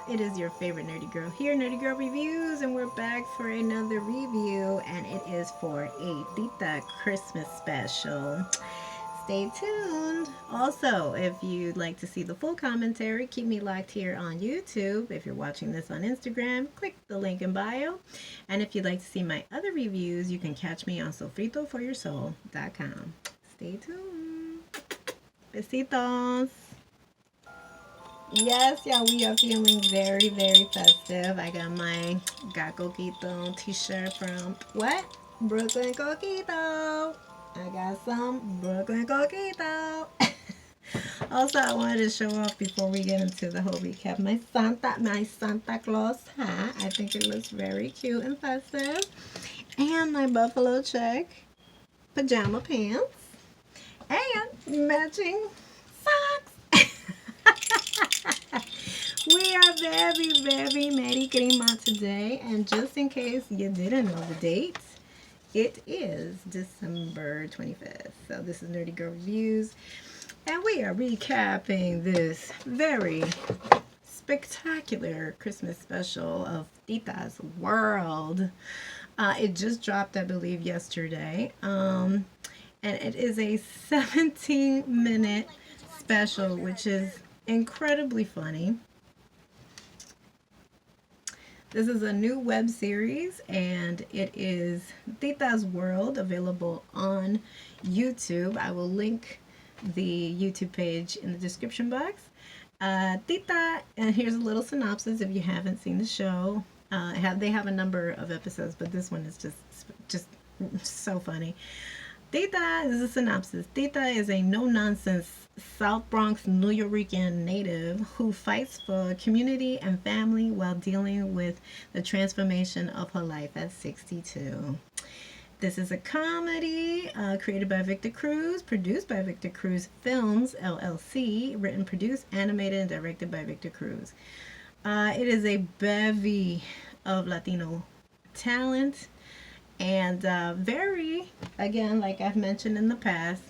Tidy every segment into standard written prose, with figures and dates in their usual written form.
It is your favorite nerdy girl here, Nerdy Girl Reviews, and we're back for another review, and it is for a Tita Christmas special. Stay tuned. Also, if you'd like to see the full commentary, keep me locked here on YouTube. If you're watching this on Instagram, click the link in bio. And if you'd like to see my other reviews, you can catch me on sofritoforyoursoul.com. Stay tuned. Besitos. Yes, yeah, we are feeling very, very festive. I got my Got Coquito t-shirt from what? Brooklyn Coquito. I got some Brooklyn Coquito. Also, I wanted to show off before we get into the whole recap my Santa Claus hat. I think it looks very cute and festive. And my buffalo check pajama pants. And matching socks. We are very, very Merry Crema today, and just in case you didn't know the date, it is December 25th. So this is Nerdy Girl Reviews, and we are recapping this very spectacular Christmas special of Tita's World. It just dropped, I believe, yesterday, and it is a 17-minute special, which is incredibly funny. This is a new web series, and it is Tita's World, available on YouTube. I will link the YouTube page in the description box. Tita, and here's a little synopsis if you haven't seen the show. They have a number of episodes, but this one is just so funny. Tita, this is a synopsis. Tita is a no-nonsense South Bronx New Yorkian native who fights for community and family while dealing with the transformation of her life at 62. This is a comedy created by Victor Cruz, produced by Victor Cruz Films, LLC, written, produced, animated, and directed by Victor Cruz. It is a bevy of Latino talent. And very, again, like I've mentioned in the past,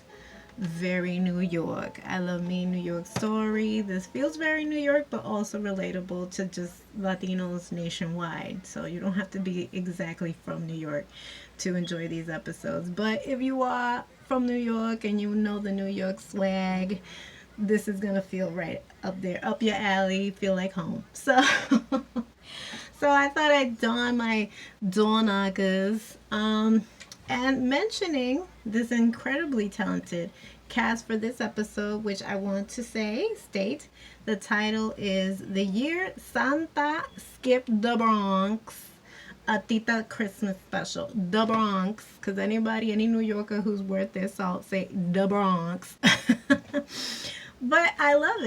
very New York. I love me New York story. This feels very New York, but also relatable to just Latinos nationwide. So you don't have to be exactly from New York to enjoy these episodes. But if you are from New York and you know the New York swag, this is going to feel right up there, up your alley, feel like home. So... So I thought I'd don my Donagas, and mentioning this incredibly talented cast for this episode, which I want to state, the title is The Year Santa Skipped the Bronx, a Tita Christmas Special. The Bronx, because any New Yorker who's worth their salt, say the Bronx. But I love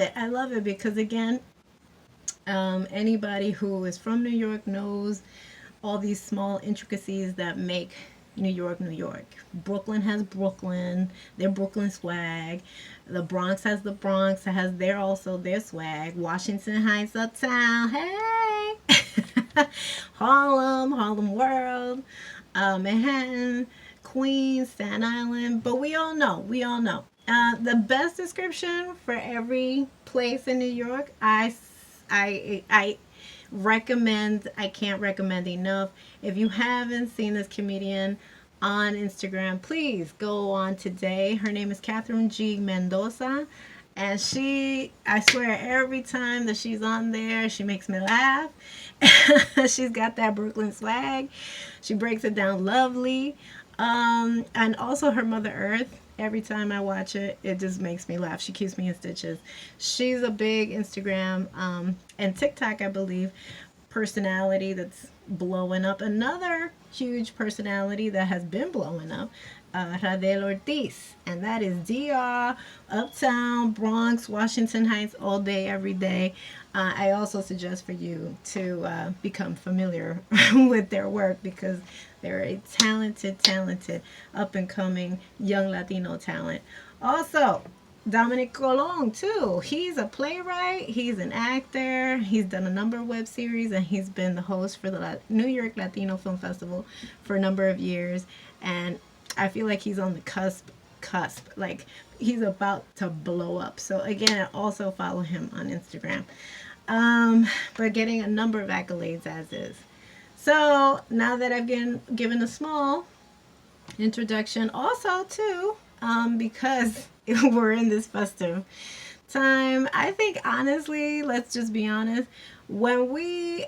it because, again, anybody who is from New York knows all these small intricacies that make New York, New York. Brooklyn has Brooklyn, their Brooklyn swag. The Bronx has the Bronx, it has their swag. Washington Heights uptown, hey! Harlem World, Manhattan, Queens, Staten Island. But we all know. The best description for every place in New York, I recommend, I can't recommend enough. If you haven't seen this comedian on Instagram, please go on today. Her name is Katherine G. Mendoza. And I swear, every time that she's on there, she makes me laugh. She's got that Brooklyn swag. She breaks it down lovely. And also her Mother Earth. Every time I watch it, it just makes me laugh. She keeps me in stitches. She's a big Instagram and TikTok, I believe, personality that's blowing up. Another huge personality that has been blowing up, Radel Ortiz. And that is DR, Uptown, Bronx, Washington Heights, all day, every day. I also suggest for you to become familiar with their work because they're a talented, up-and-coming young Latino talent. Also, Dominic Colon, too. He's a playwright. He's an actor. He's done a number of web series, and he's been the host for the New York Latino Film Festival for a number of years. And I feel like he's on the cusp. Like, he's about to blow up. So, again, also follow him on Instagram. but getting a number of accolades as is. So now that I've given a small introduction, also too, because we're in this festive time, I think honestly, let's just be honest, when we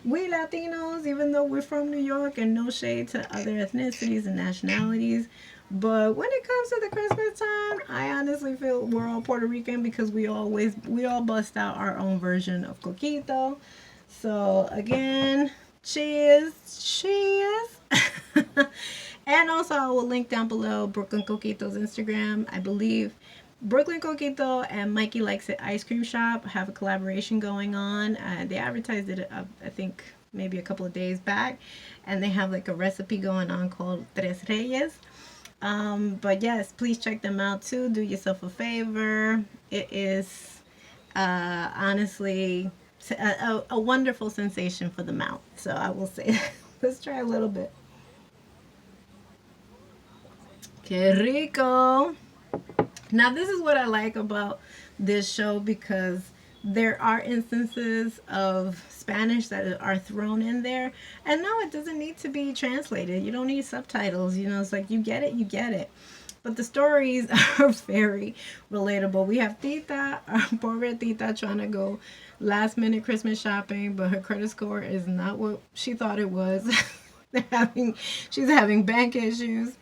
we Latinos, even though we're from New York, and no shade to other ethnicities and nationalities, but when it comes to the Christmas time, I honestly feel we're all Puerto Rican because we all bust out our own version of coquito. So again, cheers, cheers. And also I will link down below Brooklyn Coquito's Instagram. I believe Brooklyn Coquito and Mikey Likes It Ice Cream Shop have a collaboration going on. They advertised it, I think, maybe a couple of days back. And they have like a recipe going on called Tres Reyes. But yes, please check them out too. Do yourself a favor. It is honestly a wonderful sensation for the mouth. So I will say, let's try a little bit. Que rico. Now this is what I like about this show, because there are instances of Spanish that are thrown in there, and no, it doesn't need to be translated. You don't need subtitles. You know, it's like you get it, you get it. But the stories are very relatable. We have Tita, our pobre Tita, trying to go last minute Christmas shopping, but her credit score is not what she thought it was. She's having bank issues.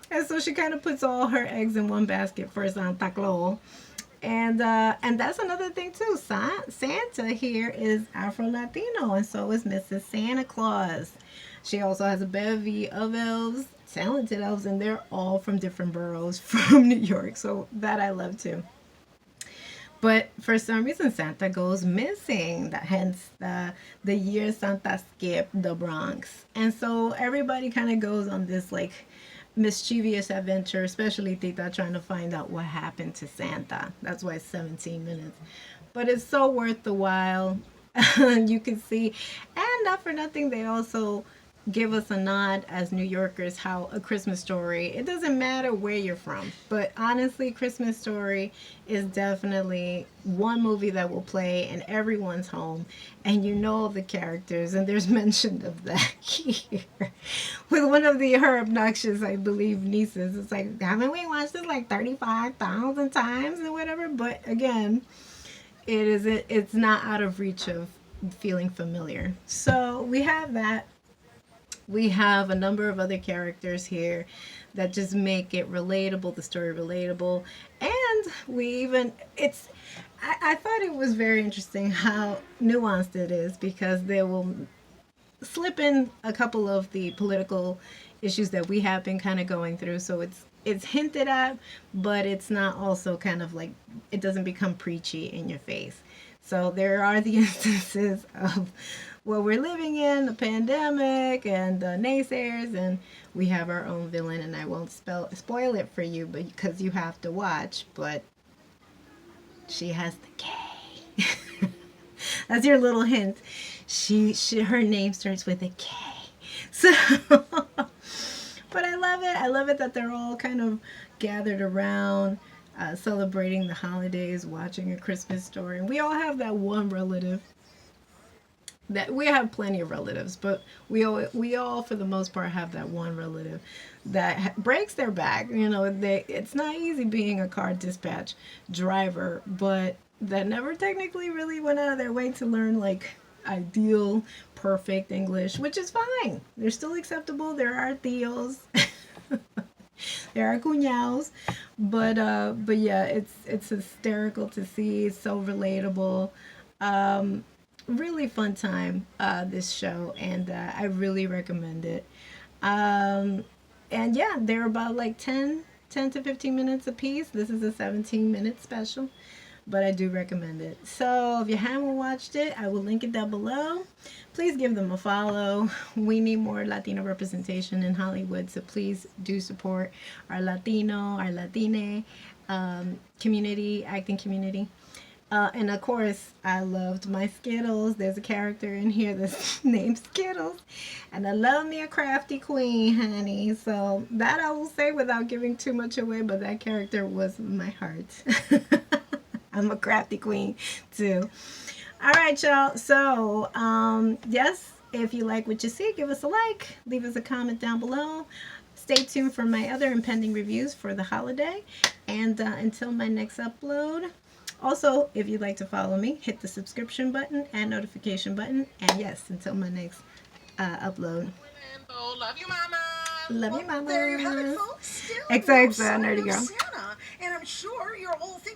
And so she kind of puts all her eggs in one basket for Santa Claus. And that's another thing too. Santa here is Afro-Latino, and so is Mrs. Santa Claus. She also has a bevy of elves, talented elves, and they're all from different boroughs from New York. So that I love too. But for some reason, Santa goes missing. Hence the year Santa skipped the Bronx. And so everybody kind of goes on this like mischievous adventure, especially Tita, trying to find out what happened to Santa. That's why it's 17 minutes. But it's so worth the while. You can see, and not for nothing, they also give us a nod as New Yorkers how A Christmas Story, it doesn't matter where you're from, but honestly, Christmas Story is definitely one movie that will play in everyone's home, and you know the characters, and there's mention of that here with one of her obnoxious, I believe, nieces. It's like, haven't we watched this like 35,000 times and whatever? But again, it's not out of reach of feeling familiar. So we have that. We have a number of other characters here that just make it relatable, the story relatable. And I thought it was very interesting how nuanced it is, because they will slip in a couple of the political issues that we have been kind of going through. So it's hinted at, but it's not also kind of like, it doesn't become preachy in your face. So there are the instances of what we're living in, the pandemic, and the naysayers, and we have our own villain, and I won't spoil it for you, but because you have to watch, but she has the K. That's your little hint. Her name starts with a K. So, but I love it. I love it that they're all kind of gathered around, celebrating the holidays, watching A Christmas Story. And we all have that one relative. That we have plenty of relatives, but we all for the most part have that one relative that breaks their back. You know, it's not easy being a car dispatch driver, but that never technically really went out of their way to learn like ideal, perfect English, which is fine. They're still acceptable. There are tios, there are cuñados, but yeah, it's hysterical to see. It's so relatable. Really fun time, this show, and I really recommend it. And yeah, they're about like 10 to 15 minutes a piece. This is a 17-minute special, but I do recommend it. So if you haven't watched it, I will link it down below. Please give them a follow. We need more Latino representation in Hollywood, so please do support our Latino, our Latine community, acting community. And of course, I loved my Skittlez. There's a character in here that's named Skittlez. And I love me a crafty queen, honey. So that I will say without giving too much away, but that character was my heart. I'm a crafty queen too. All right, y'all. So, yes, if you like what you see, give us a like, leave us a comment down below. Stay tuned for my other impending reviews for the holiday. And until my next upload, also, if you'd like to follow me, hit the subscription button and notification button. And yes, until my next upload. Love you, Mama. Love you, Mama. There you have it, folks. Still XOXO, no Nerdy sign Girl. of Santa, and I'm sure you're all thinking.